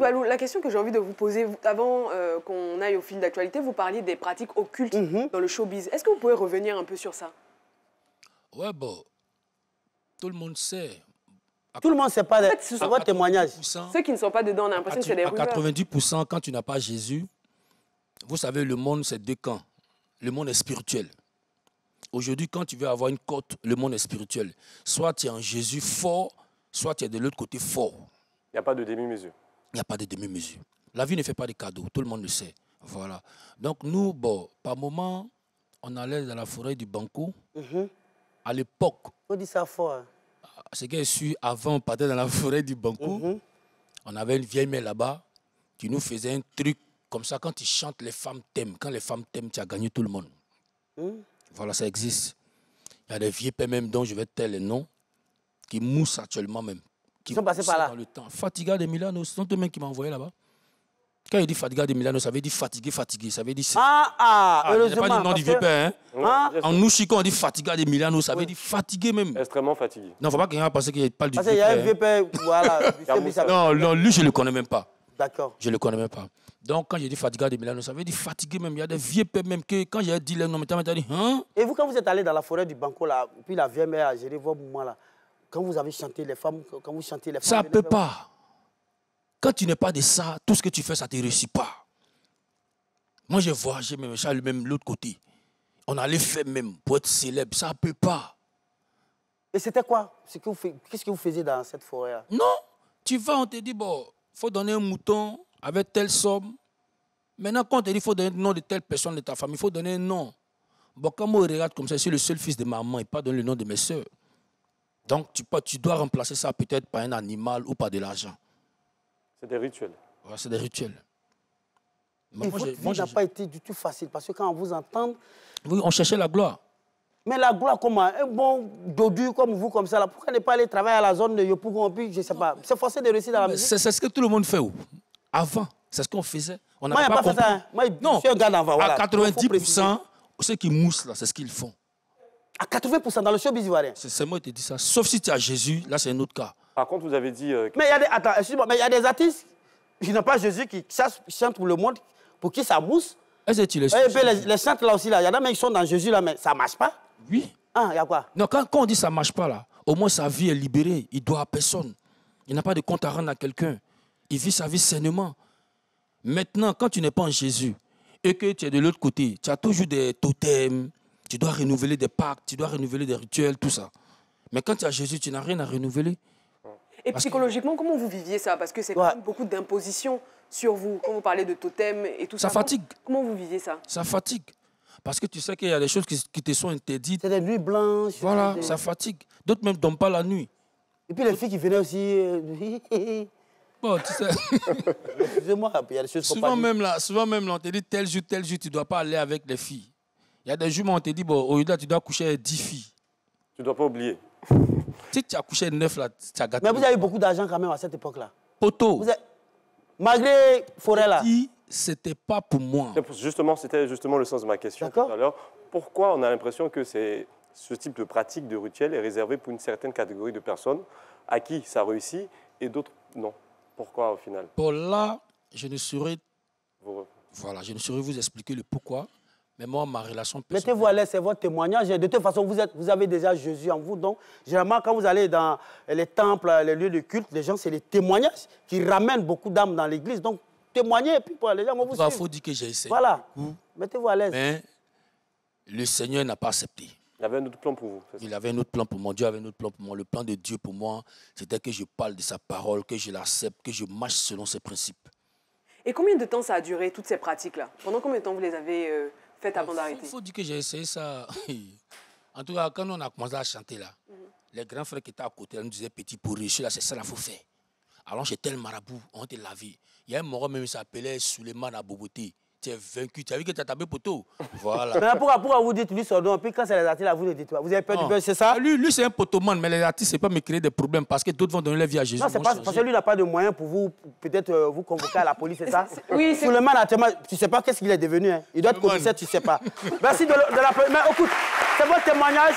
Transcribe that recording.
Balou, la question que j'ai envie de vous poser, avant qu'on aille au fil d'actualité, vous parliez des pratiques occultes dans le showbiz. Est-ce que vous pouvez revenir un peu sur ça? Ouais, bon, tout le monde sait. Tout le monde ne sait pas, c'est votre témoignage. Ceux qui ne sont pas dedans, on a l'impression que c'est des rumeurs. À 90%, quand tu n'as pas Jésus, vous savez, le monde, c'est deux camps. Le monde est spirituel. Aujourd'hui, quand tu veux avoir une cote, le monde est spirituel. Soit tu es en Jésus fort, soit tu es de l'autre côté fort. Il n'y a pas de demi-mesure. Il n'y a pas de demi-mesure. La vie ne fait pas de cadeaux, tout le monde le sait. Voilà. Donc nous, bon, par moment, on allait dans la forêt du Banco. À l'époque, on dit ça fort. Hein. Ce que je suis avant, on partait dans la forêt du Banco. On avait une vieille mère là-bas qui nous faisait un truc comme ça. Quand ils chantent, les femmes t'aiment. Quand les femmes t'aiment, tu as gagné tout le monde. Voilà, ça existe. Il y a des vieux pères même dont je vais te taire les noms qui moussent actuellement même. Qui sont passés par là. Dans le temps. Fatiga de Milano, ce sont eux-mêmes qui m'ont envoyé là-bas. Quand il dit Fatiga de Milano, ça veut dire fatigué, fatigué. Ça veut dire... heureusement. pas du nom du vieux père, hein? En nous, quand on dit Fatiga de Milano, ça veut dire fatigué même. Extrêmement fatigué. Non, il ne faut pas qu'il y ait penser qu'il parle du vieux père. Parce qu'il y a un vieux père, voilà. non, lui, je ne le connais même pas. D'accord. Je ne le connais même pas. Donc, quand j'ai dit Fatiga de Milano, ça veut dire fatigué même. Il y a des vieux pères même que quand j'ai dit les noms, tu as dit, hein? Et vous, quand vous êtes allé dans la forêt du Banco, là, puis la vieille mère a géré vos moments là, quand vous avez chanté les femmes, quand vous chantez les femmes... Ça ne peut pas. Quand tu n'es pas de ça, tout ce que tu fais, ça ne te réussit pas. Moi, j'ai voyagé même l'autre côté. On allait faire même pour être célèbre. Ça ne peut pas. Et c'était quoi? Qu'est-ce que vous faisiez dans cette forêt-là? Non. Tu vas, on te dit, bon, il faut donner un mouton avec telle somme. Maintenant, quand on te dit, il faut donner le nom de telle personne de ta famille, il faut donner un nom. Bon, quand moi, je regarde comme ça, je suis le seul fils de ma maman, il ne pas donner le nom de mes soeurs. Donc, tu dois remplacer ça peut-être par un animal ou par de l'argent. C'est des rituels. Ouais, c'est des rituels. Et votre vie n'a pas été du tout facile, parce que quand on vous entend... Oui, on cherchait la gloire. Mais la gloire, comment? Un bon dodu comme vous, comme ça, là, pourquoi ne pas aller travailler à la zone de Yopougon, puis je ne sais pas. C'est forcé de réussir dans la musique. C'est ce que tout le monde fait. Avant, c'est ce qu'on faisait. On moi, il n'y a pas fait ça. Hein. Moi, je suis un gars d'envoi. Voilà. À 90%, ceux qui moussent, là, c'est ce qu'ils font. À 80% dans le showbiz ivoirien? C'est moi qui te dis ça. Sauf si tu as Jésus, là, c'est un autre cas. Par contre, vous avez dit... Mais il y a des... Attends, excuse-moi, mais il y a des artistes qui n'ont pas Jésus, qui chantent pour le monde, pour qui ça mousse. Est-ce que tu les les chantes là aussi, là. Il y en a qui sont dans Jésus, là, mais ça ne marche pas. Oui. Ah, il y a quoi? Non, quand on dit ça ne marche pas, là, au moins sa vie est libérée. Il ne doit à personne. Il n'a pas de compte à rendre à quelqu'un. Il vit sa vie sainement. Maintenant, quand tu n'es pas en Jésus et que tu es de l'autre côté, tu as toujours des totems, tu dois renouveler des pactes, tu dois renouveler des rituels, tout ça. Mais quand tu as Jésus, tu n'as rien à renouveler. Et psychologiquement, comment vous viviez ça? Parce que c'est quand même beaucoup d'imposition sur vous. Quand vous parlez de totems et tout ça. Ça fatigue. Comment vous viviez ça? Ça fatigue. Parce que tu sais qu'il y a des choses qui te sont interdites. C'est des nuits blanches. Voilà, ça fatigue. D'autres même ne dorment pas la nuit. Et puis les filles qui venaient aussi... Bon, tu sais... Excusez-moi, il y a des choses souvent même là, on te dit tel jour, tu ne dois pas aller avec les filles. Il y a des jours où on te dit, bon, au lieu là, tu dois coucher avec 10 filles. Tu ne dois pas oublier. Si tu as couché 9 là, tu as gâté. Mais vous avez eu beaucoup d'argent quand même à cette époque-là. Poto. Malgré Forêt là. C'était pas pour moi. C'était justement le sens de ma question tout à l'heure. Pourquoi on a l'impression que ce type de pratique de rituel est réservé pour une certaine catégorie de personnes à qui ça réussit et d'autres non? Pourquoi au final? Pour là, je ne saurais vous expliquer le pourquoi. Mais moi, ma relation personnelle... Mettez-vous à l'aise, c'est votre témoignage. De toute façon, vous avez déjà Jésus en vous. Donc, généralement, quand vous allez dans les temples, les lieux de culte, les gens, c'est les témoignages qui ramènent beaucoup d'âmes dans l'église. Donc, témoignez, et puis les gens vont vous suivre. Il faut dire que j'ai essayé. Voilà. Mettez-vous à l'aise. Mais le Seigneur n'a pas accepté. Il avait un autre plan pour vous. Il avait un autre plan pour moi. Dieu avait un autre plan pour moi. Le plan de Dieu pour moi, c'était que je parle de sa parole, que je l'accepte, que je marche selon ses principes. Et combien de temps ça a duré, toutes ces pratiques-là? Pendant combien de temps vous les avez faites avant d'arrêter? Il faut dire que j'ai essayé ça. En tout cas, quand on a commencé à chanter là, les grands frères qui étaient à côté nous disaient, petit pour réussir là, c'est ça qu'il faut faire. Alors j'étais le marabout, on te lavé. Il y a un moron même qui s'appelait Souleymane à Boboté. Tu es vaincu, tu as vu que tu as tapé poteau. Voilà. Mais pourquoi vous dites lui son nom, puis quand c'est les artistes là, vous ne dites pas. Vous avez peur du beurre, c'est ça? Lui c'est un potoman, mais les artistes, c'est pas me créer des problèmes parce que d'autres vont donner la vie à Jésus. Non, c'est pas parce que lui n'a pas de moyens pour vous, peut-être vous convoquer à la police, c'est ça? Oui, c'est... Souleymane, tu ne sais pas qu'est-ce qu'il est devenu. Hein. Il doit être commissaire, tu ne sais pas. Merci de la... Mais écoute, c'est votre témoignage.